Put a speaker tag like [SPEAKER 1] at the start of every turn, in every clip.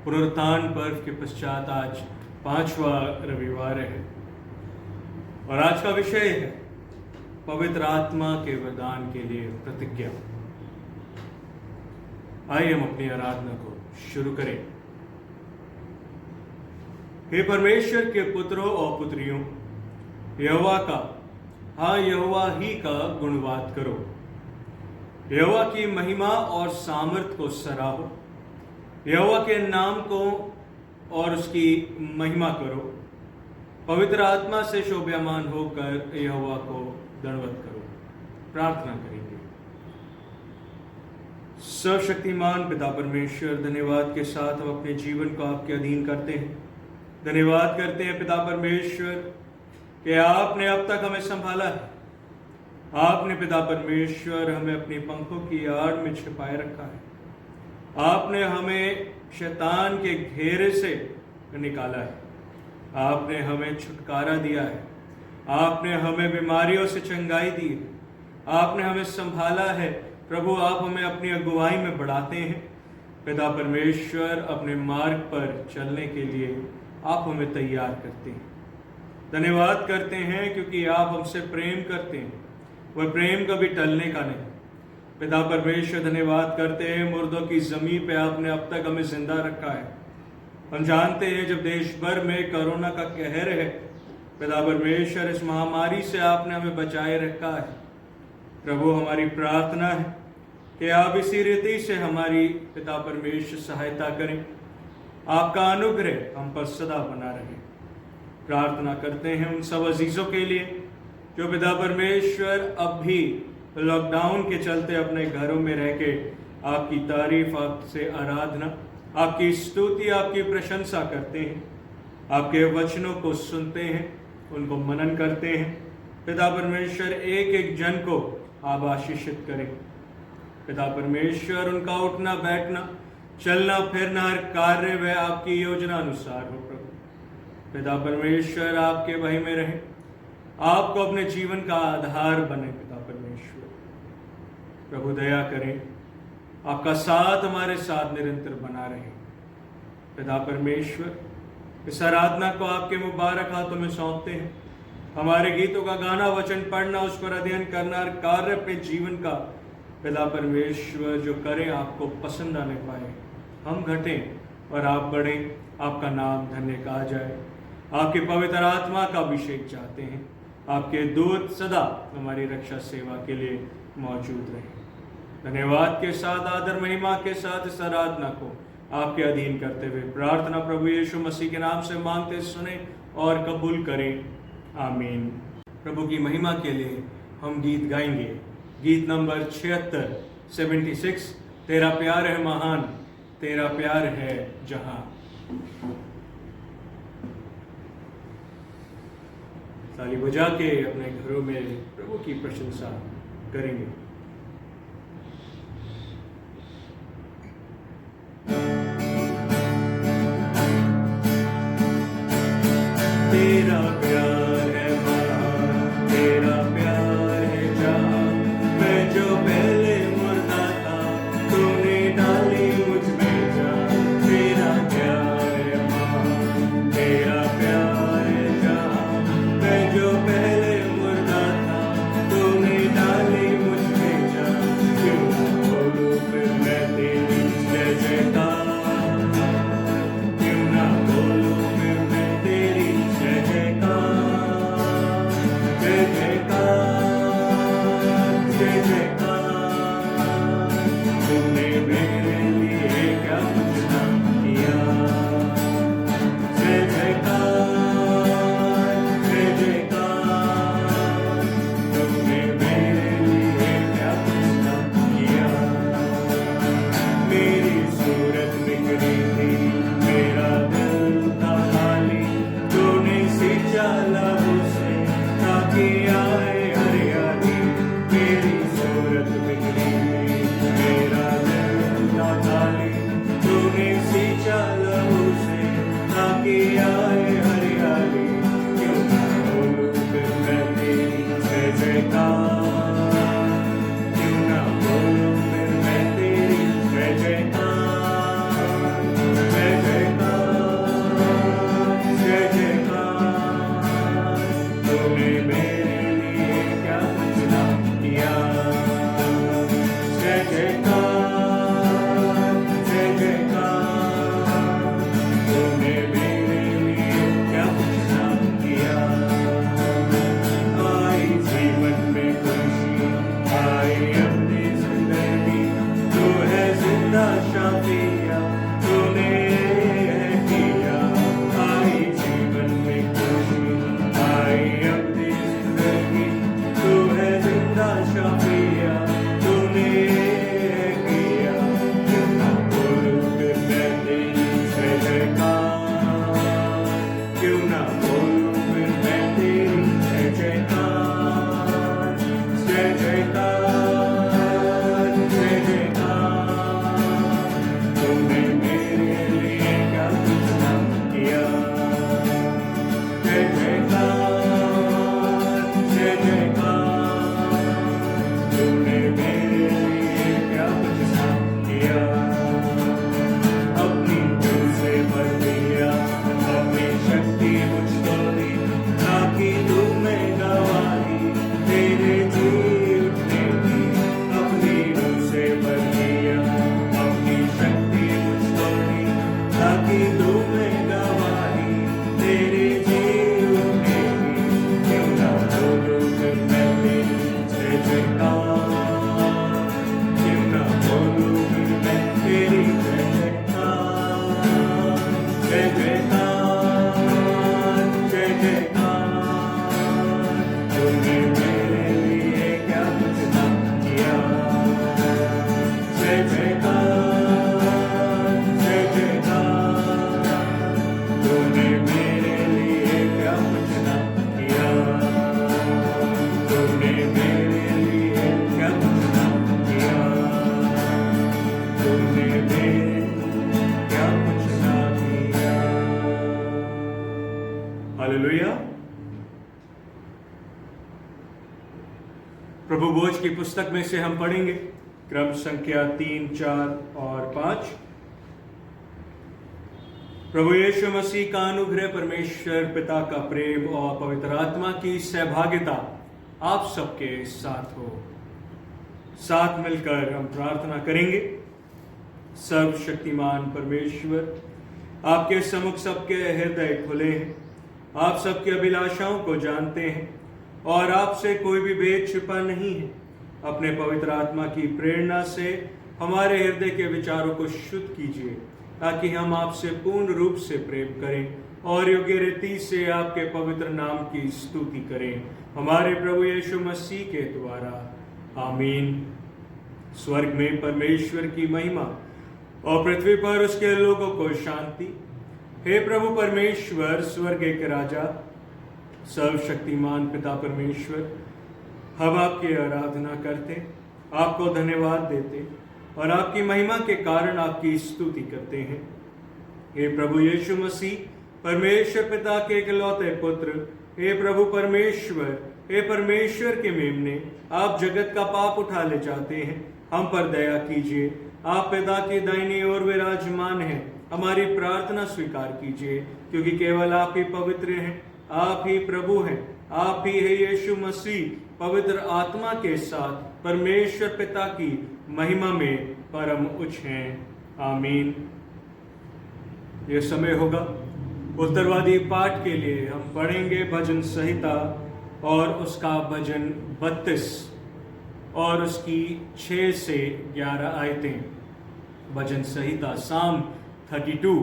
[SPEAKER 1] पुनरुत्थान पर्व के पश्चात आज 5वां रविवार है और आज का विषय है पवित्र आत्मा के वरदान के लिए प्रतिज्ञा। आइए हम अपनी आराधना को शुरू करें। हे परमेश्वर के पुत्रों और पुत्रियों, यहोवा का, हाँ यहोवा ही का गुणवाद करो। यहोवा की महिमा और सामर्थ को सराहो। यहोवा के नाम को और उसकी महिमा करो। पवित्र आत्मा से शोभायमान होकर यहोवा को दंडवत करो। प्रार्थना करेंगे। सर्वशक्तिमान पिता परमेश्वर, धन्यवाद के साथ हम अपने जीवन को आपके अधीन करते हैं। धन्यवाद करते हैं पिता परमेश्वर कि आपने अब तक हमें संभाला है। आपने पिता परमेश्वर हमें अपनी पंखों की आड़ में छिपाए रखा है। आपने हमें शैतान के घेरे से निकाला है। आपने हमें छुटकारा दिया है। आपने हमें बीमारियों से चंगाई दी है। आपने हमें संभाला है। प्रभु, आप हमें अपनी अगुवाई में बढ़ाते हैं। पिता परमेश्वर, अपने मार्ग पर चलने के लिए आप हमें तैयार करते हैं। धन्यवाद करते हैं क्योंकि आप हमसे प्रेम करते हैं। वह प्रेम कभी टलने का नहीं। पिता परमेश्वर, धन्यवाद करते हैं मुर्दों की जमीन पे आपने अब तक हमें जिंदा रखा है। हम जानते हैं जब देश भर में कोरोना का कहर है, पिता परमेश्वर, इस महामारी से आपने हमें बचाए रखा है। प्रभु, हमारी प्रार्थना है कि आप इसी रीति से हमारी पिता परमेश्वर सहायता करें। आपका अनुग्रह हम पर सदा बना रहे। प्रार्थना करते हैं उन सब अजीजों के लिए जो पिता परमेश्वर अब भी लॉकडाउन के चलते अपने घरों में रह के आपकी तारीफ, आपसे आराधना, आपकी स्तुति, आपकी प्रशंसा करते हैं। आपके वचनों को सुनते हैं, उनको मनन करते हैं। पिता परमेश्वर, एक एक जन को आप आशीषित करें। पिता परमेश्वर, उनका उठना बैठना, चलना फिरना, हर कार्य वह आपकी योजना अनुसार हो। प्रभु पिता परमेश्वर, आपके भय में रहे, आपको अपने जीवन का आधार बने। पिता परमेश्वर प्रभु, दया करें। आपका साथ हमारे साथ निरंतर बना रहे। पिता परमेश्वर, इस आराधना को आपके मुबारक हाथों में सौंपते हैं। हमारे गीतों का गाना, वचन पढ़ना, उस पर अध्ययन करना, हर कार्य पे जीवन का पिता परमेश्वर जो करें आपको पसंद आने पाए। हम घटें और आप बढ़ें। आपका नाम धन्य कहा जाए। आपके पवित्र आत्मा का अभिषेक चाहते हैं। आपके दूत सदा हमारी रक्षा सेवा के लिए मौजूद रहे। धन्यवाद के साथ, आदर महिमा के साथ इस आराधना को आपके अधीन करते हुए प्रार्थना प्रभु यीशु मसीह के नाम से मांगते, सुने और कबूल करें। आमीन। प्रभु की महिमा के लिए हम गीत गाएंगे। गीत नंबर 76 तेरा प्यार है महान, तेरा प्यार है जहां। ताली बजा के अपने घरों में प्रभु की प्रशंसा करेंगे। तेरा प्यार है महान, तेरा प्यार है जहां। मैं जो पहले मुर्दा था, तूने डाली मुझ में जान। तेरा प्यार है महान, तेरा प्यार है जहां। मैं जो पहले मुर्दा था, तूने डाली मुझ में जान। क्यों ना बोलूं फिर मैं तेरी जय जयकार, क्यों ना बोलूं फिर मैं तेरी जय जयकार, जय जयकार, जय जयकार। तूने मेरे लिए क्या कुछ ना किया। जय जयकार, जय जयकार। तूने मेरे लिए क्या कुछ ना किया। मेरी सूरत बिगड़ी थी, मेरा दिल था खाली। तूने सींचा लहू से ताकि आए हरियाली। मेरी सूरत बिगड़ी थी, मेरा दिल था खाली। तूने सींचा लहू से ताकि आए हरियाली। क्यों ना बोलूं फिर मैं तेरी जय जयकार, क्यों ना बोलूं फिर मैं तेरी जय जयकार, जय जय हालेलुया। प्रभु भोज की पुस्तक में से हम पढ़ेंगे क्रम संख्या 3, 4 और 5। प्रभु यीशु मसीह का अनुग्रह, परमेश्वर पिता का प्रेम और पवित्र आत्मा की सहभागिता आप सबके साथ हो। साथ मिलकर हम प्रार्थना करेंगे। सर्वशक्तिमान परमेश्वर, आपके सम्मुख सबके हृदय खुले हैं, आप सबकी अभिलाषाओं को जानते हैं और आपसे कोई भी भेद छिपा नहीं है। अपने पवित्र आत्मा की प्रेरणा से हमारे हृदय के विचारों को शुद्ध कीजिए, ताकि हम आपसे पूर्ण रूप से प्रेम करें और योग्य रीति से आपके पवित्र नाम की स्तुति करें, हमारे प्रभु यीशु मसीह के द्वारा, आमीन। स्वर्ग में परमेश्वर की महिमा और पृथ्वी पर उसके लोगों को शांति। हे प्रभु परमेश्वर, स्वर्ग के राजा, सर्वशक्तिमान पिता परमेश्वर, हम आपकी आराधना करते, आपको धन्यवाद देते और आपकी महिमा के कारण आपकी स्तुति करते हैं। हे प्रभु यीशु मसीह, परमेश्वर पिता के इकलौते पुत्र, हे प्रभु परमेश्वर, हे परमेश्वर के मेमने, आप जगत का पाप उठा ले जाते हैं, हम पर दया कीजिए। आप पिता की दाहिनी ओर विराजमान हैं, हमारी प्रार्थना स्वीकार कीजिए, क्योंकि केवल आप ही पवित्र हैं, आप ही प्रभु हैं, आप ही है यीशु मसीह, पवित्र आत्मा के साथ परमेश्वर पिता की महिमा में परम उच्च हैं, आमीन। यह समय होगा उत्तरवादी पाठ के लिए। हम पढ़ेंगे भजन संहिता और उसका भजन 32 और उसकी 6 से 11 आयतें। भजन संहिता साम 32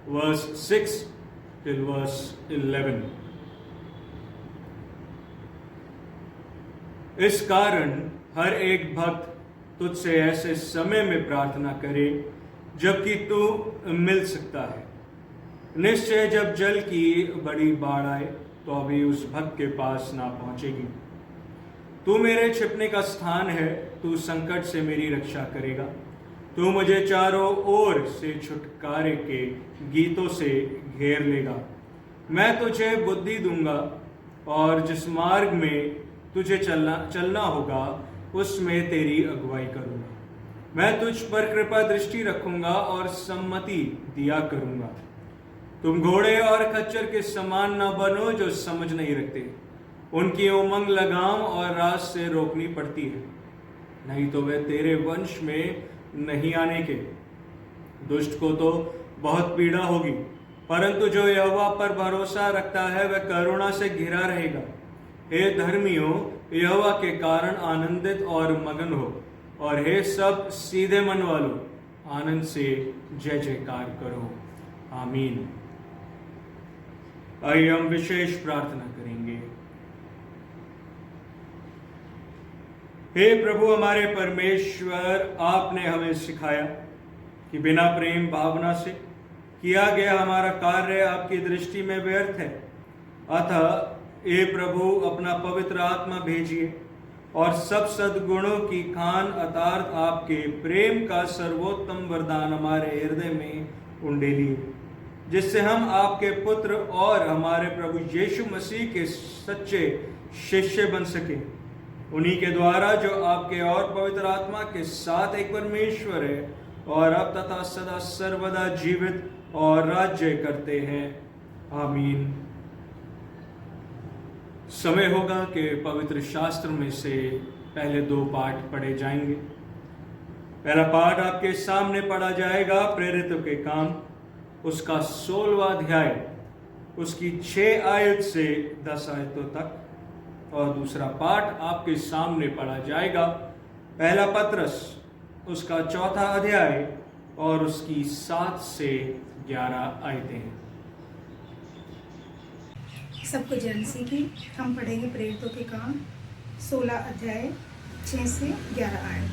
[SPEAKER 1] वर्स 6 till verse 11। इस कारण हर एक भक्त तुझसे ऐसे समय में प्रार्थना करे जबकि तू मिल सकता है। निश्चय जब जल की बड़ी बाढ़ आए तो अभी उस भक्त के पास ना पहुंचेगी। तू मेरे छिपने का स्थान है, तू संकट से मेरी रक्षा करेगा। तू मुझे चारों ओर से छुटकारे के गीतों से घेर लेगा। मैं तुझे बुद्धि दूंगा और जिस मार्ग में तुझे चलना होगा उसमें तेरी अगुवाई करूंगा। मैं तुझ पर कृपा दृष्टि रखूंगा और सम्मति दिया करूंगा। तुम घोड़े और खच्चर के समान न बनो जो समझ नहीं रखते। उनकी उमंग लगाम और रात से रोकनी पड़ती है, नहीं तो वे तेरे वंश में नहीं आने के। दुष्ट को तो बहुत पीड़ा होगी, परंतु जो यहोवा पर भरोसा रखता है वह करुणा से घिरा रहेगा। हे धर्मियों, यहोवा के कारण आनंदित और मगन हो, और हे सब सीधे मन वालों, आनंद से जय जयकार करो, आमीन। आइए हम विशेष प्रार्थना करेंगे। हे प्रभु हमारे परमेश्वर, आपने हमें सिखाया कि बिना प्रेम भावना से किया गया हमारा कार्य आपकी दृष्टि में व्यर्थ है। अतः हे प्रभु, अपना पवित्र आत्मा भेजिए और सब सद्गुणों की खान अर्थात आपके प्रेम का सर्वोत्तम वरदान हमारे हृदय में उंडेलिए, जिससे हम आपके पुत्र और हमारे प्रभु यीशु मसीह के सच्चे शिष्य बन सके। उन्हीं के द्वारा जो आपके और पवित्र आत्मा के साथ एक परमेश्वर है और अब तथा सदा सर्वदा जीवित और राज्य करते हैं, आमीन। समय होगा कि पवित्र शास्त्र में से पहले 2 पाठ पढ़े जाएंगे। पहला पाठ आपके सामने पढ़ा जाएगा प्रेरितों के काम, उसका 16वां अध्याय, उसकी 6 आयत से 10 आयतों तक। और दूसरा पाठ आपके सामने पढ़ा जाएगा पहला पत्रस, उसका 4था अध्याय और उसकी 7 से 11 आयतें।
[SPEAKER 2] सबको जल्दी की हम पढ़ेंगे प्रेरितों के काम 16 अध्याय 6 से 11 आयत।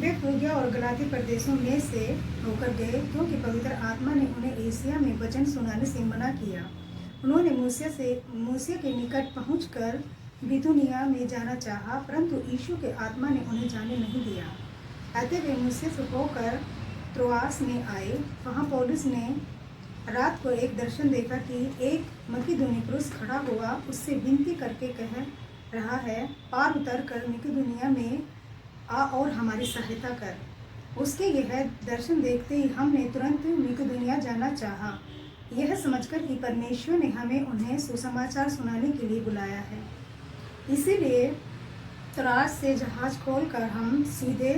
[SPEAKER 2] वे फ्रूगिया और गलाती प्रदेशों में से होकर गए, क्योंकि पवित्र आत्मा ने उन्हें एशिया में वचन सुनाने से मना किया। उन्होंने मूसिया के निकट पहुंचकर बिथुनिया में जाना चाहा, परंतु यीशु के आत्मा ने उन्हें जाने नहीं दिया। अतः वे मूसिया से होकर त्रोआस में आए। वहां पौलुस ने रात को एक दर्शन देखा कि एक मकिदुनी पुरुष खड़ा हुआ उससे विनती करके कह रहा है, पार उतर कर मकिदुनिया में आ और हमारी सहायता कर। उसके यह दर्शन देखते ही हमने तुरंत मकिदुनिया जाना चाहा, यह समझकर कि परमेश्वर ने हमें उन्हें सुसमाचार सुनाने के लिए बुलाया है। इसीलिए तरास से जहाज खोलकर हम सीधे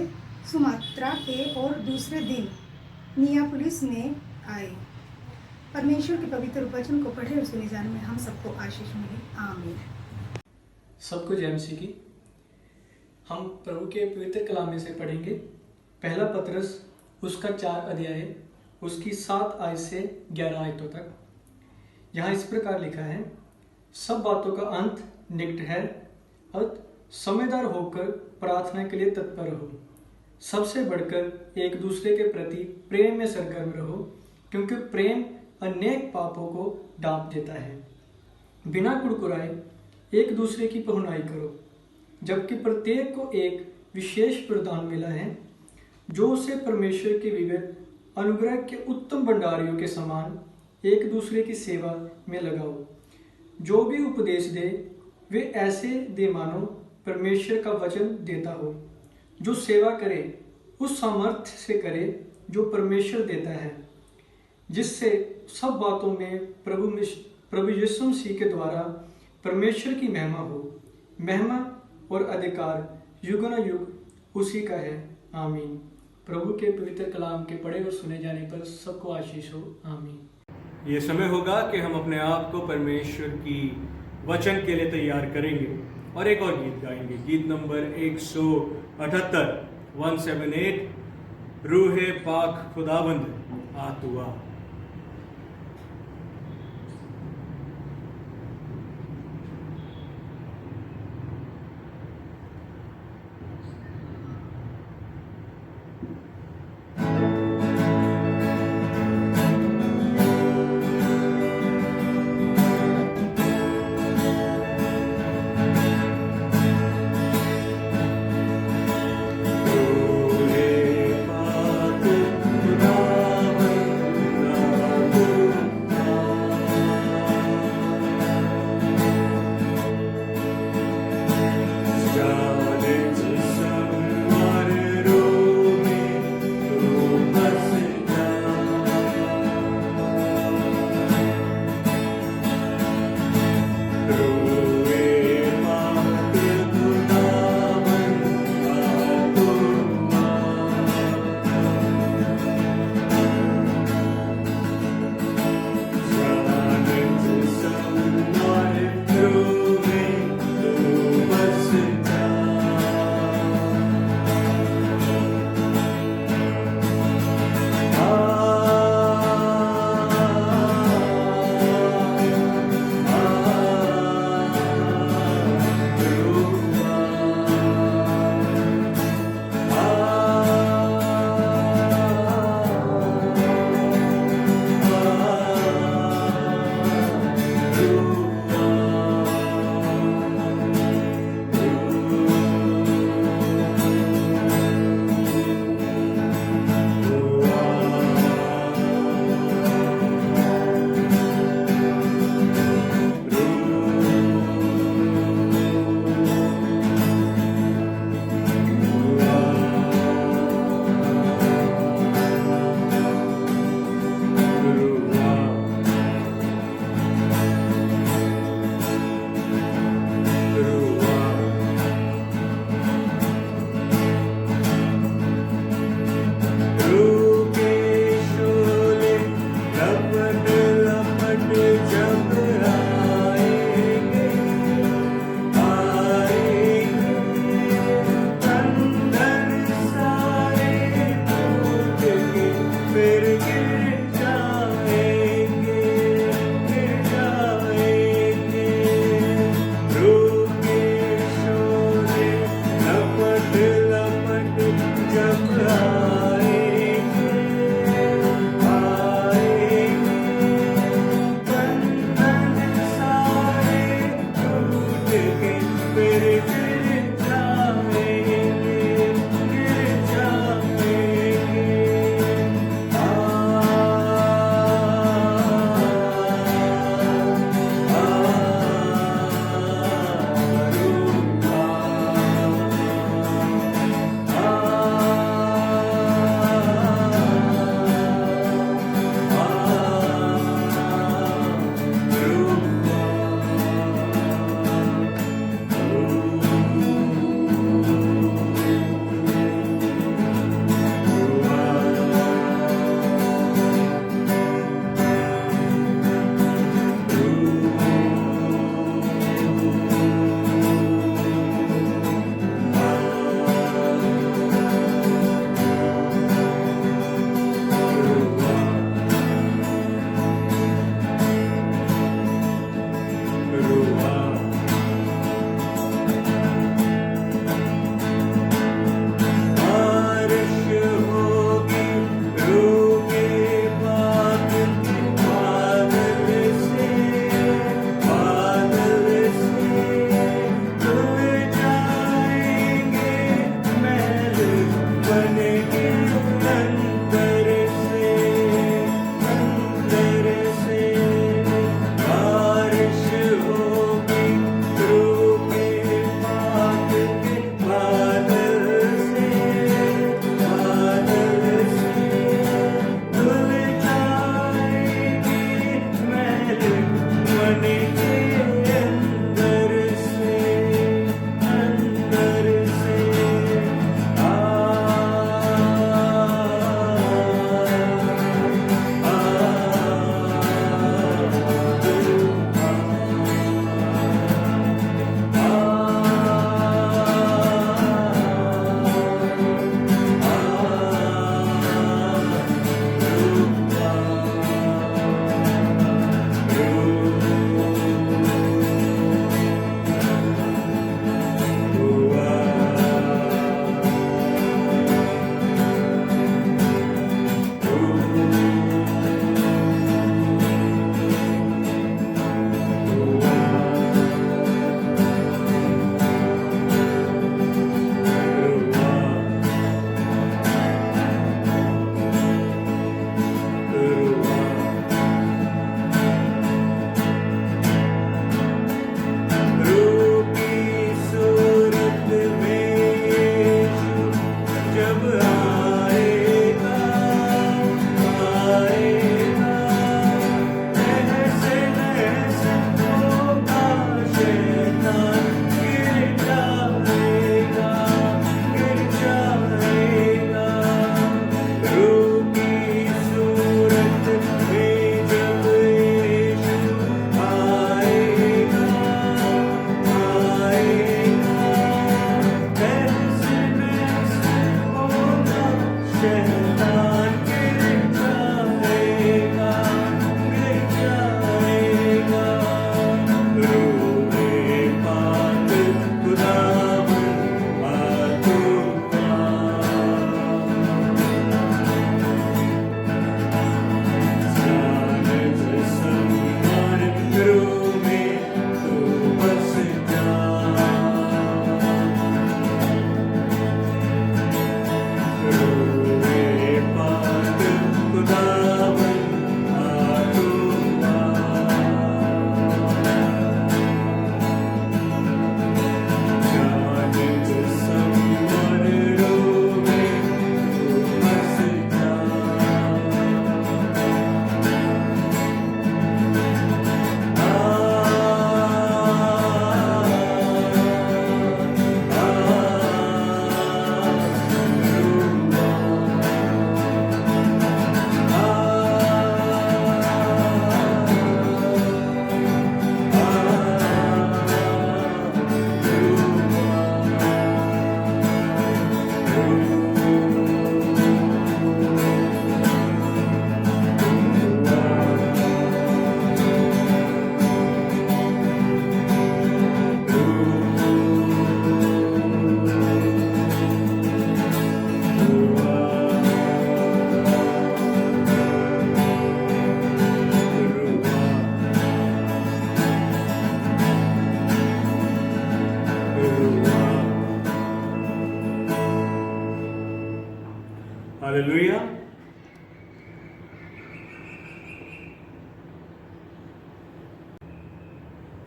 [SPEAKER 2] सुमात्रा के और दूसरे दिन नियापोलिस में आए। परमेश्वर के पवित्र वचन को पढ़े और सुने जाने में हम सबको आशीष मिले। आमीन।
[SPEAKER 3] सबको जय मसीह की। हम प्रभु के पवित्र कलाम में से पढ़ेंगे पहला पतरस उसका 4 अध्याय उसकी 7 आयत से 11 आयतों तक। यहाँ इस प्रकार लिखा है, सब बातों का अंत निकट है, अतः समझदार होकर प्रार्थना के लिए तत्पर रहो। सबसे बढ़कर एक दूसरे के प्रति प्रेम में सरगर्म रहो, क्योंकि प्रेम अनेक पापों को ढांप देता है। बिना कुड़कुराए एक दूसरे की पहुनाई करो, जबकि प्रत्येक को एक विशेष वरदान मिला है, जो उसे परमेश्वर के विविध अनुग्रह के उत्तम भंडारियों के समान एक दूसरे की सेवा में लगाओ। जो भी उपदेश दे वे ऐसे दे मानो परमेश्वर का वचन देता हो। जो सेवा करे उस सामर्थ्य से करे जो परमेश्वर देता है, जिससे सब बातों में प्रभु यीशु मसीह के द्वारा परमेश्वर की महिमा हो। महिमा और अधिकार युग उसी का है। आमीन। प्रभु के पवित्र कलाम के पढ़े और सुने जाने पर सबको आशीष हो। आमीन।
[SPEAKER 1] ये समय होगा कि हम अपने आप को परमेश्वर की वचन के लिए तैयार करेंगे और एक और गीत गाएंगे। गीत नंबर 178 178, रूहे पाक खुदाबंद आ तू आ।
[SPEAKER 4] रूहे पाक खुदाबंद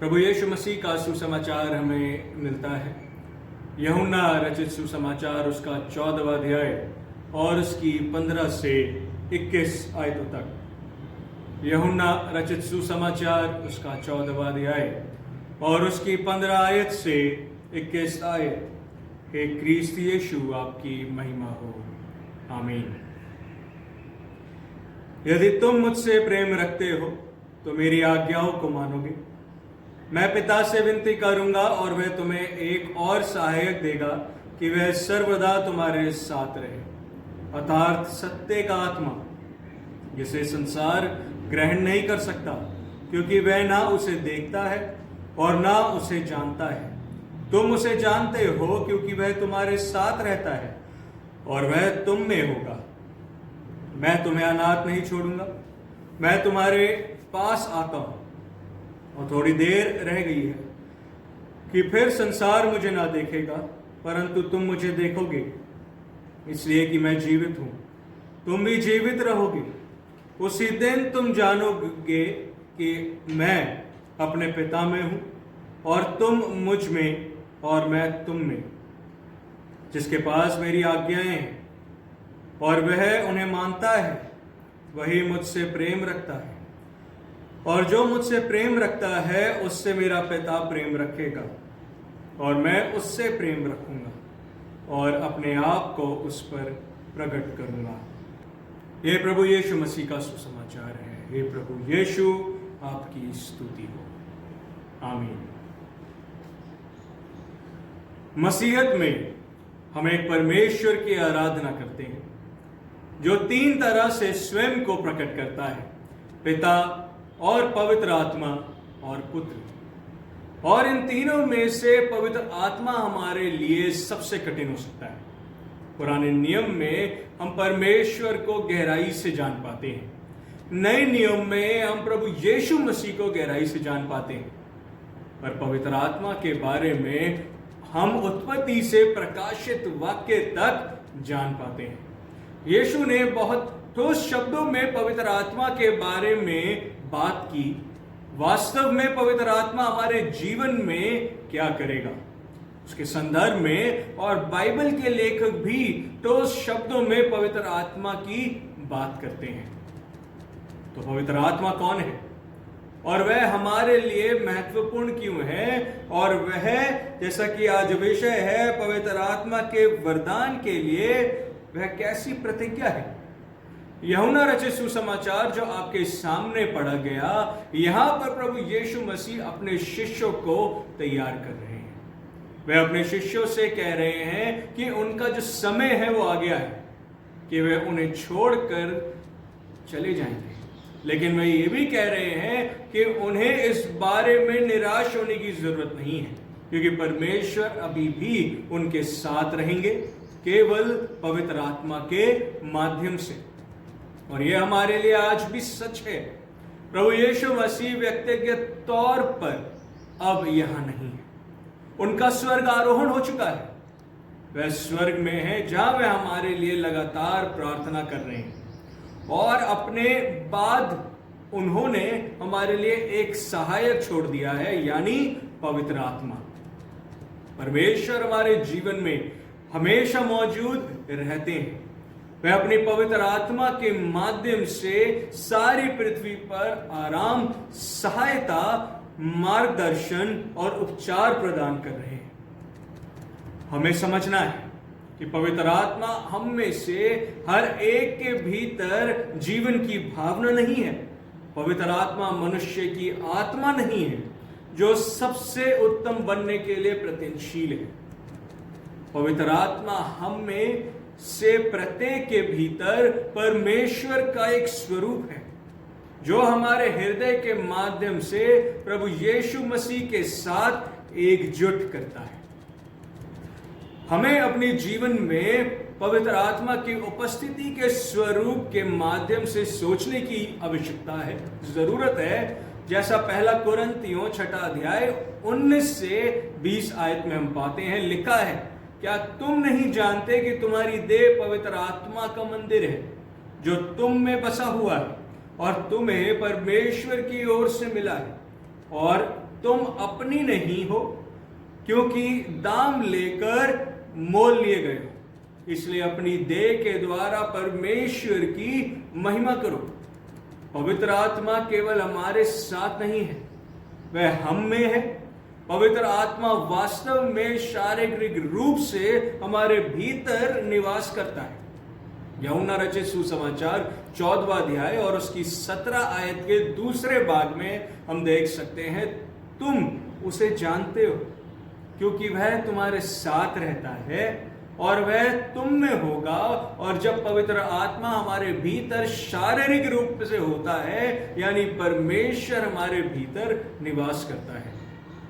[SPEAKER 1] प्रभु यीशु मसीह का सुसमाचार हमें मिलता है। यूहन्ना रचित सुसमाचार उसका 14वां अध्याय और उसकी 15 से 21 आयतों तक। यूहन्ना रचित सुसमाचार उसका 14वां अध्याय और उसकी 15 आयत से 21 आयत। हे क्रिस्त यीशु आपकी महिमा हो, आमीन। यदि तुम मुझसे प्रेम रखते हो तो मेरी आज्ञाओं को मानोगे। मैं पिता से विनती करूंगा और वह तुम्हें एक और सहायक देगा कि वह सर्वदा तुम्हारे साथ रहे, अर्थात सत्य का आत्मा, जिसे संसार ग्रहण नहीं कर सकता क्योंकि वह ना उसे देखता है और ना उसे जानता है। तुम उसे जानते हो क्योंकि वह तुम्हारे साथ रहता है और वह तुम में होगा। मैं तुम्हें अनाथ नहीं छोड़ूंगा, मैं तुम्हारे पास आता हूं। और थोड़ी देर रह गई है कि फिर संसार मुझे ना देखेगा, परंतु तुम मुझे देखोगे, इसलिए कि मैं जीवित हूं। तुम भी जीवित रहोगे। उसी दिन तुम जानोगे कि मैं अपने पिता में हूं और तुम मुझ में और मैं तुम में। जिसके पास मेरी आज्ञाएं हैं और वह उन्हें मानता है, वही मुझसे प्रेम रखता है, और जो मुझसे प्रेम रखता है उससे मेरा पिता प्रेम रखेगा और मैं उससे प्रेम रखूंगा और अपने आप को उस पर प्रकट करूंगा। ये प्रभु यीशु मसीह का सुसमाचार है। हे प्रभु यीशु आपकी स्तुति हो, आमीन। मसीहत में हम एक परमेश्वर की आराधना करते हैं जो 3 तरह से स्वयं को प्रकट करता है, पिता और पवित्र आत्मा और पुत्र। और इन तीनों में से पवित्र आत्मा हमारे लिए सबसे कठिन हो सकता है। पुराने नियम में हम परमेश्वर को गहराई से जान पाते हैं, नए नियम में हम प्रभु यीशु मसीह को गहराई से जान पाते हैं, पर पवित्र आत्मा के बारे में हम उत्पत्ति से प्रकाशित वाक्य तक जान पाते हैं। यीशु ने बहुत ठोस शब्दों में पवित्र आत्मा के बारे में बात की। वास्तव में पवित्र आत्मा हमारे जीवन में क्या करेगा, उसके संदर्भ में और बाइबल के लेखक भी ठोस शब्दों में पवित्र आत्मा की बात करते हैं। तो पवित्र आत्मा कौन है और वह हमारे लिए महत्वपूर्ण क्यों है, और वह, जैसा कि आज विषय है, पवित्र आत्मा के वरदान के लिए वह कैसी प्रतिज्ञा है। यूहन्ना रचित सुसमाचार जो आपके सामने पढ़ा गया, यहां पर प्रभु यीशु मसीह अपने शिष्यों को तैयार कर रहे हैं। वे अपने शिष्यों से कह रहे हैं कि उनका जो समय है वो आ गया है कि वे उन्हें छोड़कर चले जाएंगे, लेकिन वे ये भी कह रहे हैं कि उन्हें इस बारे में निराश होने की जरूरत नहीं है, क्योंकि परमेश्वर अभी भी उनके साथ रहेंगे, केवल पवित्र आत्मा के माध्यम से। और यह हमारे लिए आज भी सच है। प्रभु यीशु मसीह व्यक्तिगत तौर पर अब यहां नहीं है, उनका स्वर्ग आरोहण हो चुका है। वह स्वर्ग में है जहां वह हमारे लिए लगातार प्रार्थना कर रहे हैं, और अपने बाद उन्होंने हमारे लिए एक सहायक छोड़ दिया है, यानी पवित्र आत्मा। परमेश्वर हमारे जीवन में हमेशा मौजूद रहते हैं। वह अपनी पवित्र आत्मा के माध्यम से सारी पृथ्वी पर आराम, सहायता, मार्गदर्शन और उपचार प्रदान कर रहे हैं। हमें समझना है कि पवित्र आत्मा हम में से हर एक के भीतर जीवन की भावना नहीं है। पवित्र आत्मा मनुष्य की आत्मा नहीं है जो सबसे उत्तम बनने के लिए प्रयत्नशील है। पवित्र आत्मा हम में से प्रत्येक के भीतर परमेश्वर का एक स्वरूप है, जो हमारे हृदय के माध्यम से प्रभु यीशु मसीह के साथ एकजुट करता है। हमें अपने जीवन में पवित्र आत्मा की उपस्थिति के स्वरूप के माध्यम से सोचने की आवश्यकता है, जरूरत है। जैसा पहला कुरिन्थियों 6 अध्याय 19 से 20 आयत में हम पाते हैं, लिखा है, क्या तुम नहीं जानते कि तुम्हारी देह पवित्र आत्मा का मंदिर है जो तुम में बसा हुआ है और तुम्हें परमेश्वर की ओर से मिला है, और तुम अपनी नहीं हो, क्योंकि दाम लेकर मोल लिए गए हो। इसलिए अपनी देह के द्वारा परमेश्वर की महिमा करो। पवित्र आत्मा केवल हमारे साथ नहीं है, वह हम में है। पवित्र आत्मा वास्तव में शारीरिक रूप से हमारे भीतर निवास करता है। यूहन्ना रचित सुसमाचार 14वां अध्याय और उसकी 17 आयत के दूसरे भाग में हम देख सकते हैं, तुम उसे जानते हो क्योंकि वह तुम्हारे साथ रहता है और वह तुम में होगा। और जब पवित्र आत्मा हमारे भीतर शारीरिक रूप से होता है, यानी परमेश्वर हमारे भीतर निवास करता है,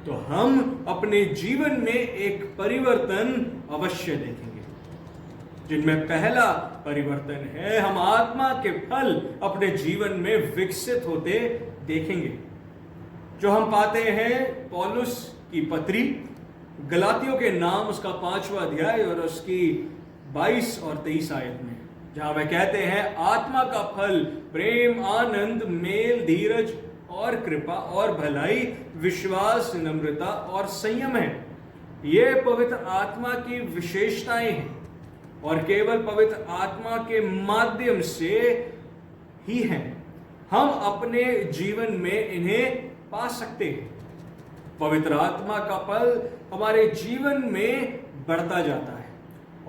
[SPEAKER 1] तो हम अपने जीवन में एक परिवर्तन अवश्य देखेंगे। जिनमें पहला परिवर्तन है, हम आत्मा के फल अपने जीवन में विकसित होते देखेंगे, जो हम पाते हैं पौलुस की पत्री गलातियों के नाम उसका 5वां अध्याय और उसकी 22 और 23 आयत में, जहां वह कहते हैं, आत्मा का फल प्रेम, आनंद, मेल, धीरज और कृपा और भलाई, विश्वास, नम्रता और संयम है। ये पवित्र आत्मा की विशेषताएं हैं और केवल पवित्र आत्मा के माध्यम से ही हैं हम अपने जीवन में इन्हें पा सकते हैं। पवित्र आत्मा का फल हमारे जीवन में बढ़ता जाता है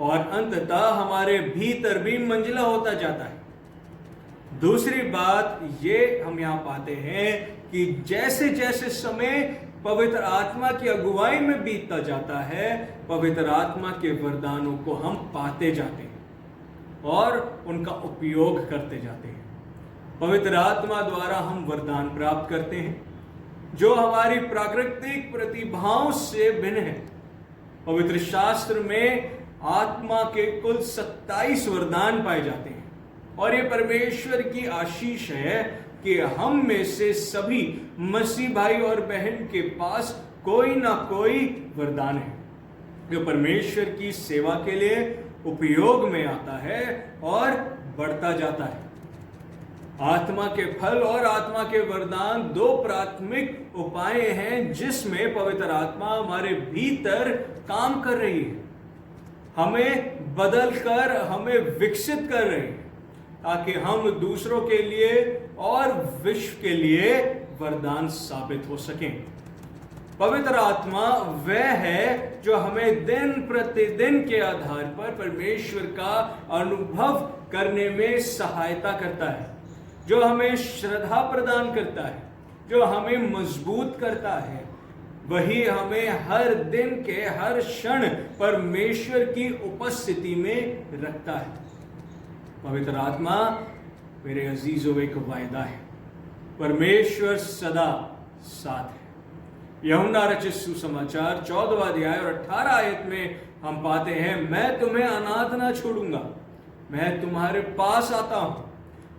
[SPEAKER 1] और अंततः हमारे भीतर भी मंजिला होता जाता है। दूसरी बात ये हम यहां पाते हैं कि जैसे जैसे समय पवित्र आत्मा की अगुवाई में बीतता जाता है, पवित्र आत्मा के वरदानों को हम पाते जाते हैं और उनका उपयोग करते जाते हैं। पवित्र आत्मा द्वारा हम वरदान प्राप्त करते हैं जो हमारी प्राकृतिक प्रतिभाओं से भिन्न है। पवित्र शास्त्र में आत्मा के कुल 27 वरदान पाए जाते हैं और ये परमेश्वर की आशीष है कि हम में से सभी मसीह भाई और बहन के पास कोई ना कोई वरदान है जो परमेश्वर की सेवा के लिए उपयोग में आता है और बढ़ता जाता है। आत्मा के फल और आत्मा के वरदान दो प्राथमिक उपाय हैं जिसमें पवित्र आत्मा हमारे भीतर काम कर रही है, हमें बदल कर हमें विकसित कर रही है ताकि हम दूसरों के लिए और विश्व के लिए वरदान साबित हो सकें। पवित्र आत्मा वह है जो हमें दिन प्रतिदिन के आधार पर परमेश्वर का अनुभव करने में सहायता करता है, जो हमें श्रद्धा प्रदान करता है, जो हमें मजबूत करता है। वही हमें हर दिन के हर क्षण परमेश्वर की उपस्थिति में रखता है। पवित्र आत्मा मेरे अजीजों एक वायदा है, परमेश्वर सदा साथ है। यूहन्ना रचित सुसमाचार 14वां अध्याय और 18 आयत में हम पाते हैं, मैं तुम्हें अनाथ ना छोड़ूंगा, मैं तुम्हारे पास आता हूं।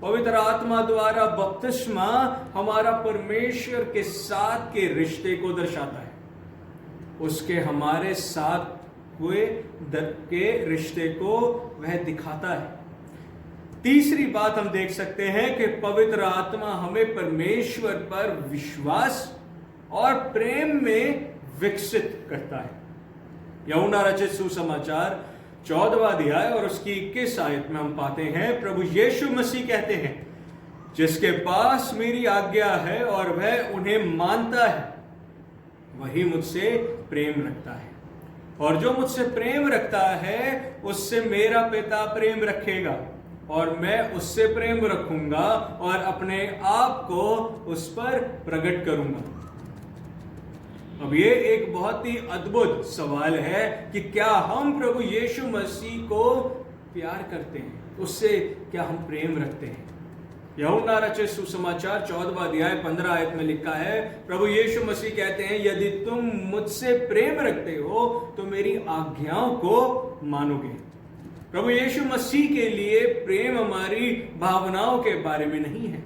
[SPEAKER 1] पवित्र आत्मा द्वारा बपतिस्मा हमारा परमेश्वर के साथ के रिश्ते को दर्शाता है, उसके हमारे साथ हुए के रिश्ते को वह दिखाता है। तीसरी बात हम देख सकते हैं कि पवित्र आत्मा हमें परमेश्वर पर विश्वास और प्रेम में विकसित करता है। यूहन्ना रचित सुसमाचार 14वां अध्याय और उसकी 21 आयत में हम पाते हैं, प्रभु यीशु मसीह कहते हैं, जिसके पास मेरी आज्ञा है और वह उन्हें मानता है वही मुझसे प्रेम रखता है, और जो मुझसे प्रेम रखता है उससे मेरा पिता प्रेम रखेगा और मैं उससे प्रेम रखूंगा और अपने आप को उस पर प्रकट करूंगा। अब ये एक बहुत ही अद्भुत सवाल है कि क्या हम प्रभु यीशु मसीह को प्यार करते हैं, उससे क्या हम प्रेम रखते हैं। यूहन्ना रचित सुसमाचार 14वां अध्याय 15 आयत में लिखा है, प्रभु यीशु मसीह कहते हैं, यदि तुम मुझसे प्रेम रखते हो तो मेरी आज्ञाओं को मानोगे। प्रभु यीशु मसीह के लिए प्रेम हमारी भावनाओं के बारे में नहीं है।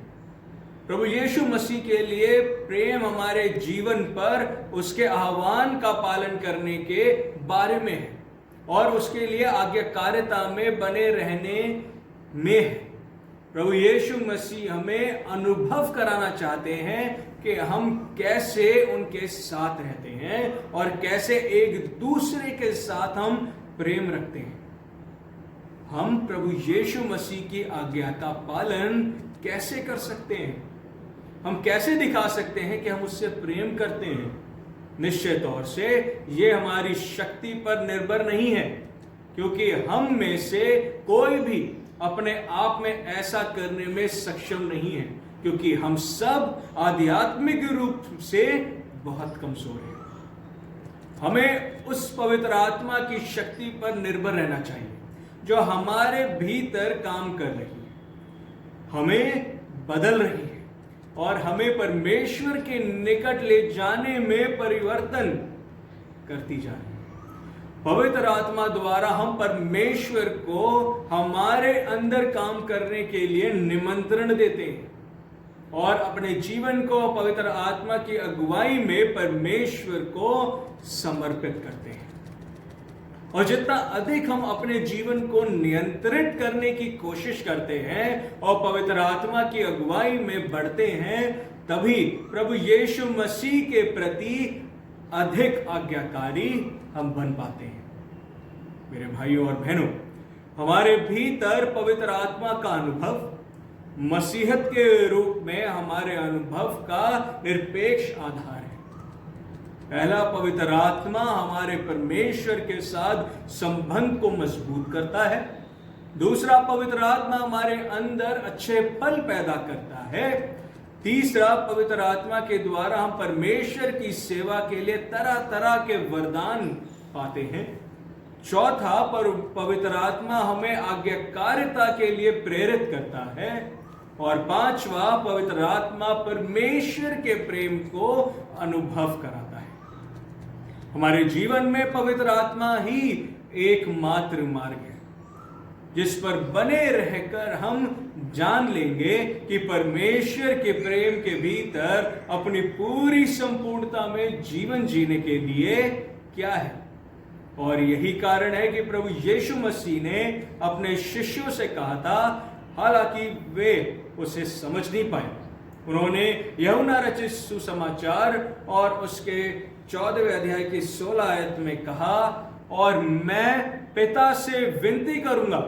[SPEAKER 1] प्रभु यीशु मसीह के लिए प्रेम हमारे जीवन पर उसके आह्वान का पालन करने के बारे में है और उसके लिए आज्ञाकारिता में बने रहने में है। प्रभु यीशु मसीह हमें अनुभव कराना चाहते हैं कि हम कैसे उनके साथ रहते हैं और कैसे एक दूसरे के साथ हम प्रेम रखते हैं। हम प्रभु यीशु मसीह की आज्ञा का पालन कैसे कर सकते हैं, हम कैसे दिखा सकते हैं कि हम उससे प्रेम करते हैं। निश्चित तौर से ये हमारी शक्ति पर निर्भर नहीं है, क्योंकि हम में से कोई भी अपने आप में ऐसा करने में सक्षम नहीं है, क्योंकि हम सब आध्यात्मिक रूप से बहुत कमजोर हैं। हमें उस पवित्र आत्मा की शक्ति पर निर्भर रहना चाहिए जो हमारे भीतर काम कर रही है, हमें बदल रही है और हमें परमेश्वर के निकट ले जाने में परिवर्तन करती जा रही है। पवित्र आत्मा द्वारा हम परमेश्वर को हमारे अंदर काम करने के लिए निमंत्रण देते हैं और अपने जीवन को पवित्र आत्मा की अगुवाई में परमेश्वर को समर्पित करते हैं। और जितना अधिक हम अपने जीवन को नियंत्रित करने की कोशिश करते हैं और पवित्र आत्मा की अगुवाई में बढ़ते हैं, तभी प्रभु यीशु मसीह के प्रति अधिक आज्ञाकारी हम बन पाते हैं। मेरे भाइयों और बहनों, हमारे भीतर पवित्र आत्मा का अनुभव मसीहत के रूप में हमारे अनुभव का निरपेक्ष आधार है। पहला, पवित्र आत्मा हमारे परमेश्वर के साथ संबंध को मजबूत करता है। दूसरा, पवित्र आत्मा हमारे अंदर अच्छे फल पैदा करता है। तीसरा, पवित्र आत्मा के द्वारा हम परमेश्वर की सेवा के लिए तरह तरह के वरदान पाते हैं। चौथा, पवित्र आत्मा हमें आज्ञाकारिता के लिए प्रेरित करता है। और पांचवा, पवित्र आत्मा परमेश्वर के प्रेम को अनुभव कराता है। हमारे जीवन में पवित्र आत्मा ही एकमात्र मार्ग है जिस पर बने रहकर हम जान लेंगे कि परमेश्वर के प्रेम के भीतर अपनी पूरी संपूर्णता में जीवन जीने के लिए क्या है। और यही कारण है कि प्रभु यीशु मसीह ने अपने शिष्यों से कहा था, हालांकि वे उसे समझ नहीं पाए। उन्होंने यूहन्ना रचित सुसमाचार और उसके 14वें अध्याय की 16 आयत में कहा, और मैं पिता से विनती करूंगा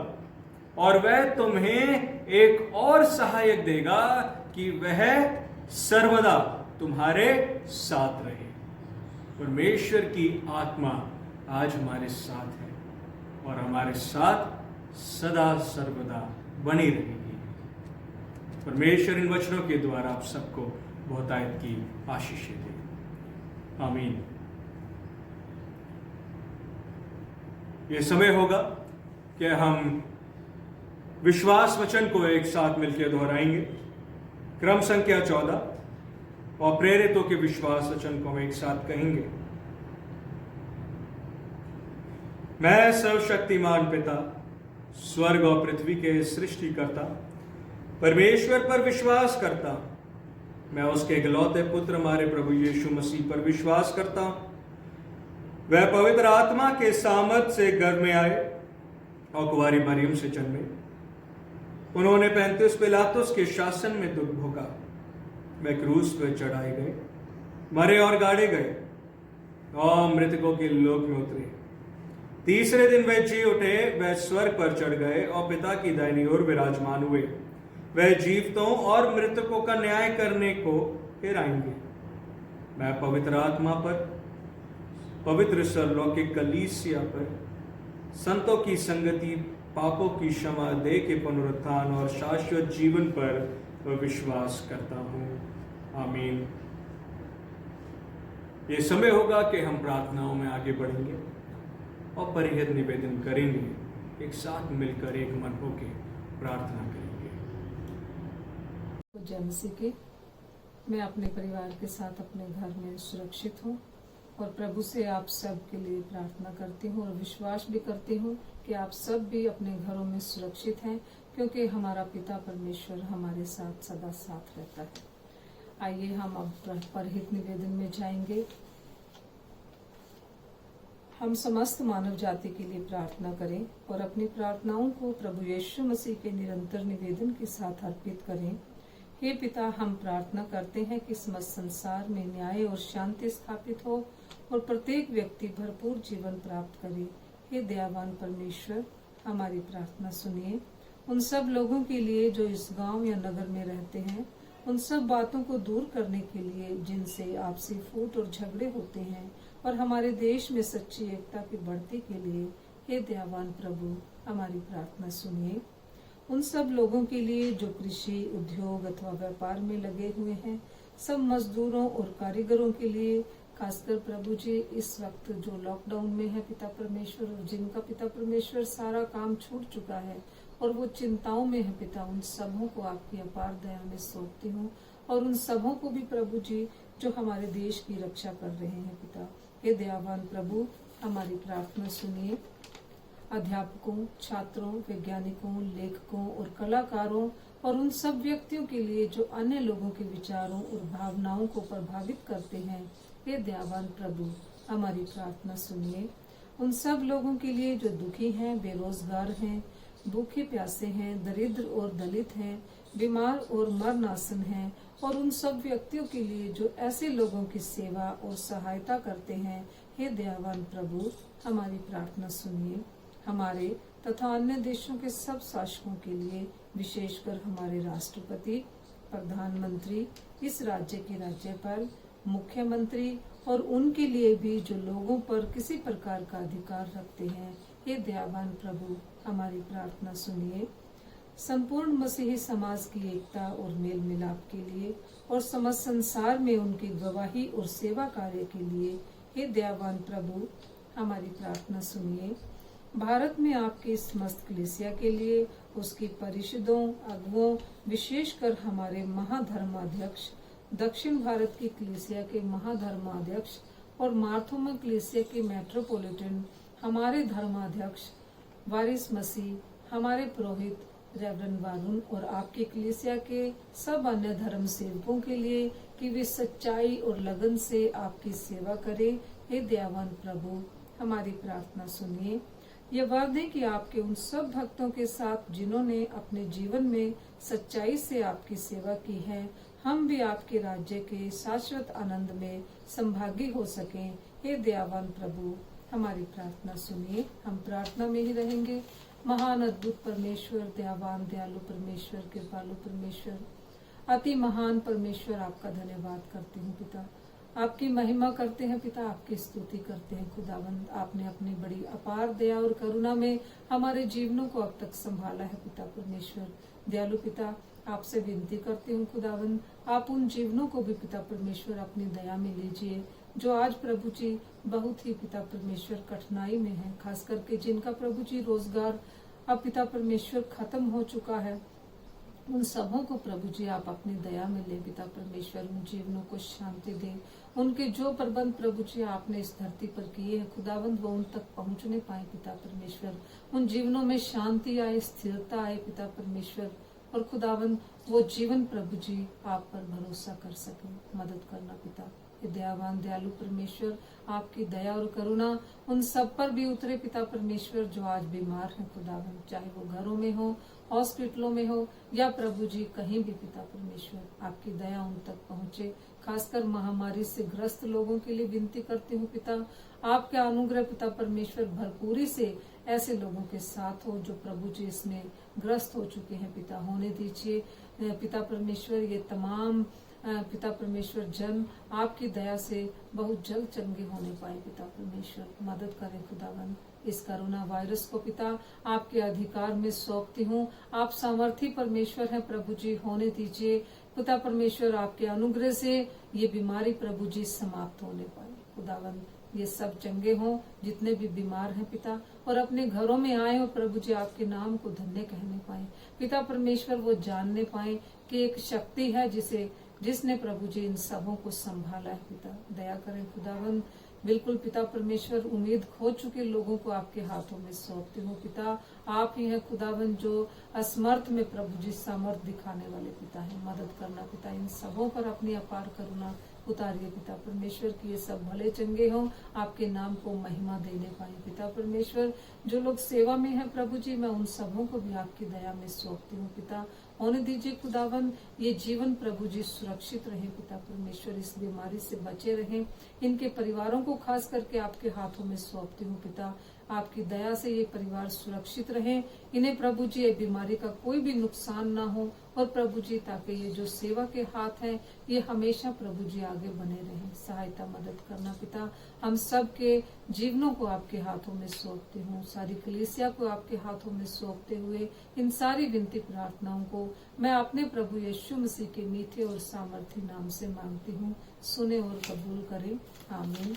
[SPEAKER 1] और वह तुम्हें एक और सहायक देगा कि वह सर्वदा तुम्हारे साथ रहे। परमेश्वर की आत्मा आज हमारे साथ है और हमारे साथ सदा सर्वदा बनी रहेगी। परमेश्वर इन वचनों के द्वारा आप सबको बहुतायत की आशीषें दे। आमीन। ये समय होगा कि हम विश्वास वचन को एक साथ मिलकर दोहराएंगे। क्रम संख्या 14 और प्रेरितों के विश्वास वचन को हम एक साथ कहेंगे। मैं सर्वशक्तिमान पिता, स्वर्ग और पृथ्वी के सृष्टिकर्ता परमेश्वर पर विश्वास करता हूं। मैं उसके इकलौते पुत्र हमारे प्रभु यीशु मसीह पर विश्वास करता हूं। वह पवित्र आत्मा के सामर्थ से गर्भ में आए और कुंवारी मरियम से जन्मे। उन्होंने 35 पिलातुस के शासन में दुख भोगा। वह क्रूस पर चढ़ाए गए, मरे और गाड़े गए और मृतकों के लोक में उतरे। तीसरे दिन वह जी उठे, वह स्वर्ग पर चढ़ गए और पिता की दाहिनी ओर विराजमान हुए। वह जीवितों और मृतकों का न्याय करने को फिर आएंगे। मैं पवित्र आत्मा पर, पवित्र सरलौकिक कलीसिया पर, संतों की संगति, पापों की क्षमा, देह के पुनरुत्थान और शाश्वत जीवन पर विश्वास करता हूं। आमीन। ये समय होगा कि हम प्रार्थनाओं में आगे बढ़ेंगे और परिहित निवेदन करेंगे। एक साथ मिलकर एक मन होकर प्रार्थना करेंगे।
[SPEAKER 4] जय मसीह की। मैं अपने परिवार के साथ अपने घर में सुरक्षित हूँ और प्रभु से आप सब के लिए प्रार्थना करती हूँ और विश्वास भी करती हूँ कि आप सब भी अपने घरों में सुरक्षित हैं, क्योंकि हमारा पिता परमेश्वर हमारे साथ सदा साथ रहता है। आइए हम अब परहित निवेदन में जाएंगे। हम समस्त मानव जाति के लिए प्रार्थना करें और अपनी प्रार्थनाओं को प्रभु यीशु मसीह के निरंतर निवेदन के साथ अर्पित करें। हे पिता, हम प्रार्थना करते हैं कि समस्त संसार में न्याय और शांति स्थापित हो और प्रत्येक व्यक्ति भरपूर जीवन प्राप्त करे। हे दयावान परमेश्वर, हमारी प्रार्थना सुनिए। उन सब लोगों के लिए जो इस गांव या नगर में रहते हैं, उन सब बातों को दूर करने के लिए जिनसे आपसी फूट और झगड़े होते हैं, और हमारे देश में सच्ची एकता की बढ़ती के लिए हे दयावान प्रभु, हमारी प्रार्थना सुनिए। उन सब लोगों के लिए जो कृषि, उद्योग अथवा व्यापार में लगे हुए हैं, सब मजदूरों और कारीगरों के लिए, खासकर प्रभु जी इस वक्त जो लॉकडाउन में है पिता परमेश्वर, और जिनका पिता परमेश्वर सारा काम छूट चुका है और वो चिंताओं में है पिता, उन सबों को आपकी अपार दया में सौंपती हूँ। और उन सबों को भी प्रभु जी जो हमारे देश की रक्षा कर रहे हैं पिता, हे दयावान प्रभु, हमारी प्रार्थना सुनिए। अध्यापकों, छात्रों, वैज्ञानिकों, लेखकों और कलाकारों और उन सब व्यक्तियों के लिए जो अन्य लोगों के विचारों और भावनाओं को प्रभावित करते हैं, हे दयावान प्रभु, हमारी प्रार्थना सुनिए। उन सब लोगों के लिए जो दुखी हैं, बेरोजगार हैं, भूखे प्यासे हैं, दरिद्र और दलित हैं, बीमार और मरनासन हैं, और उन सब व्यक्तियों के लिए जो ऐसे लोगों की सेवा और सहायता करते हैं, हे दयावान प्रभु, हमारी प्रार्थना सुनिए। हमारे तथा अन्य देशों के सब शासकों के लिए, विशेषकर हमारे राष्ट्रपति, प्रधानमंत्री, इस राज्य के राज्यपाल, मुख्यमंत्री और उनके लिए भी जो लोगों पर किसी प्रकार का अधिकार रखते हैं, हे दयावान प्रभु, हमारी प्रार्थना सुनिए। संपूर्ण मसीही समाज की एकता और मेल मिलाप के लिए और समस्त संसार में उनकी गवाही और सेवा कार्य के लिए, हे दयावान प्रभु, हमारी प्रार्थना सुनिए। भारत में आपके समस्त कलीसिया के लिए, उसकी परिषदों, अगुओं, विशेषकर हमारे महाधर्माध्यक्ष, दक्षिण भारत की कलीसिया के महाधर्माध्यक्ष और मार्थोमा कलीसिया के मेट्रोपॉलिटन, हमारे धर्माध्यक्ष वारिस मसीह, हमारे पुरोहित रेवरेंड वारुण और आपकी कलीसिया के सब अन्य धर्म सेवकों के लिए कि वे सच्चाई और लगन से आपकी सेवा करें, हे दयावान प्रभु, हमारी प्रार्थना सुनिए। यह वादा है कि आपके उन सब भक्तों के साथ जिन्होंने अपने जीवन में सच्चाई से आपकी सेवा की है, हम भी आपके राज्य के शाश्वत आनंद में संभागी हो सकें, हे दयावान प्रभु, हमारी प्रार्थना सुनिए। हम प्रार्थना में ही रहेंगे। महान अद्भुत परमेश्वर, दयावान दयालु परमेश्वर, कृपालु परमेश्वर, अति महान परमेश्वर, आपका धन्यवाद करते हैं पिता, आपकी महिमा करते हैं पिता, आपकी स्तुति करते हैं खुदावंद। आपने अपनी बड़ी अपार दया और करुणा में हमारे जीवनों को अब तक संभाला है पिता परमेश्वर। दयालु पिता, आपसे विनती करते हूँ खुदावंद, आप उन जीवनों को भी पिता परमेश्वर अपनी दया में लीजिए जो आज प्रभु जी बहुत ही पिता परमेश्वर कठिनाई में है, खास करके जिनका प्रभु जी रोजगार अब पिता परमेश्वर खत्म हो चुका है, उन सबों को प्रभु जी आप अपनी दया में ले पिता परमेश्वर, उन जीवनों को शांति दे। उनके जो प्रबंध प्रभु जी आपने इस धरती पर किए हैं खुदावंद, वो उन तक पहुंचने पाए पिता परमेश्वर। उन जीवनों में शांति आए, स्थिरता आए पिता परमेश्वर, और खुदावंद वो जीवन प्रभु जी आप पर भरोसा कर सके। मदद करना पिता, दयावान दयालु परमेश्वर, आपकी दया और करुणा उन सब पर भी उतरे पिता परमेश्वर जो आज बीमार हैं खुदावंद, चाहे वो घरों में हो, हॉस्पिटलों में हो या प्रभु जी कहीं भी पिता परमेश्वर, आपकी दया उन तक पहुंचे। खासकर महामारी से ग्रस्त लोगों के लिए विनती करती हूँ पिता, आपके अनुग्रह पिता परमेश्वर भरपूरी से ऐसे लोगों के साथ हो जो प्रभु जी इसमें ग्रस्त हो चुके हैं पिता, होने दीजिए पिता परमेश्वर। ये तमाम पिता परमेश्वर जन आपकी दया से बहुत जल्द चंगे होने पाए पिता परमेश्वर, मदद करें खुदावन। इस कोरोना वायरस को पिता आपके अधिकार में सौंपती हूँ, आप सामर्थी परमेश्वर हैं प्रभु जी, होने दीजिए पिता परमेश्वर। आपके अनुग्रह से ये बीमारी प्रभु जी समाप्त होने पाए खुदावन। ये सब चंगे हों जितने भी बीमार हैं पिता, और अपने घरों में आए और प्रभु जी आपके नाम को धन्य कहने पाए पिता परमेश्वर। वो जानने पाए कि एक शक्ति है जिसने प्रभु जी इन सबों को संभाला है पिता, दया करें खुदावन। बिल्कुल पिता परमेश्वर, उम्मीद खो चुके लोगों को आपके हाथों में सौंपती हूँ पिता। आप ही हैं खुदावन जो असमर्थ में प्रभु जी सामर्थ दिखाने वाले पिता हैं, मदद करना पिता। इन सबों पर अपनी अपार करुणा उतारिए पिता परमेश्वर, कि ये सब भले चंगे हों, आपके नाम को महिमा देने पाए पिता परमेश्वर। जो लोग सेवा में हैं प्रभु जी, मैं उन सबों को भी आपकी दया में सौंपती हूँ पिता। होने दीजिए खुदावन ये जीवन प्रभु जी सुरक्षित रहे पिता परमेश्वर, इस बीमारी से बचे रहें। इनके परिवारों को खास करके आपके हाथों में सौंपती हूँ पिता। आपकी दया से ये परिवार सुरक्षित रहे, इन्हें प्रभु जी ये बीमारी का कोई भी नुकसान ना हो, और प्रभु जी ताकि ये जो सेवा के हाथ हैं ये हमेशा प्रभु जी आगे बने रहें। सहायता मदद करना पिता। हम सब के जीवनों को आपके हाथों में सौंपते हूँ, सारी कलीसिया को आपके हाथों में सौंपते हुए इन सारी विनती प्रार्थनाओं को मैं अपने प्रभु यीशु मसीह के मीठे और सामर्थी नाम से मांगती हूँ। सुने और कबूल करें, आमीन।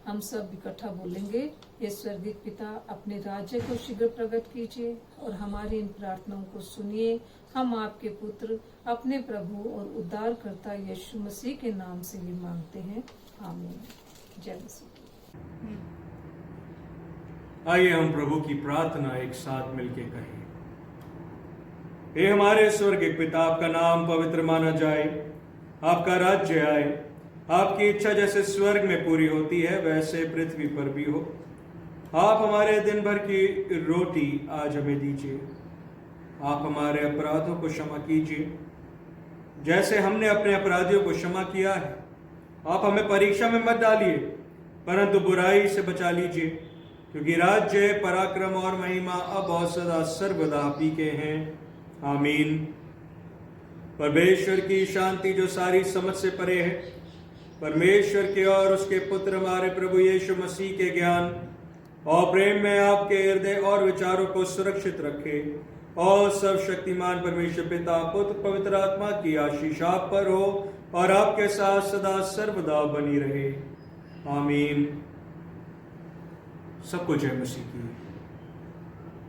[SPEAKER 4] हम सब इकट्ठा बोलेंगे, ये स्वर्गीय पिता अपने राज्य को शीघ्र प्रकट कीजिए और हमारी इन प्रार्थनाओं को सुनिए। हम आपके पुत्र अपने प्रभु और उद्धारकर्ता यीशु मसीह के नाम से ये मांगते हैं, आमीन। जय मसीह।
[SPEAKER 1] आइए हम प्रभु की प्रार्थना एक साथ मिलके कहें। हे हमारे स्वर्गीय पिता, आपका नाम पवित्र माना जाए, आपका राज्य आए, आपकी इच्छा जैसे स्वर्ग में पूरी होती है वैसे पृथ्वी पर भी हो। आप हमारे दिन भर की रोटी आज हमें दीजिए। आप हमारे अपराधों को क्षमा कीजिए जैसे हमने अपने अपराधियों को क्षमा किया है। आप हमें परीक्षा में मत डालिए परंतु बुराई से बचा लीजिए, क्योंकि राज्य, पराक्रम और महिमा अब और सदा सर्वदा आप ही के हैं, आमीन। परमेश्वर की शांति जो सारी समझ से परे है, परमेश्वर के और उसके पुत्र हमारे प्रभु यीशु मसीह के ज्ञान और प्रेम में आपके हृदय और विचारों को सुरक्षित रखे, और सब शक्तिमान परमेश्वर पिता, पुत्र, पवित्र आत्मा की आशीष आप पर हो और आपके साथ सदा सर्वदा बनी रहे, आमीन। सबको जय मसीह की।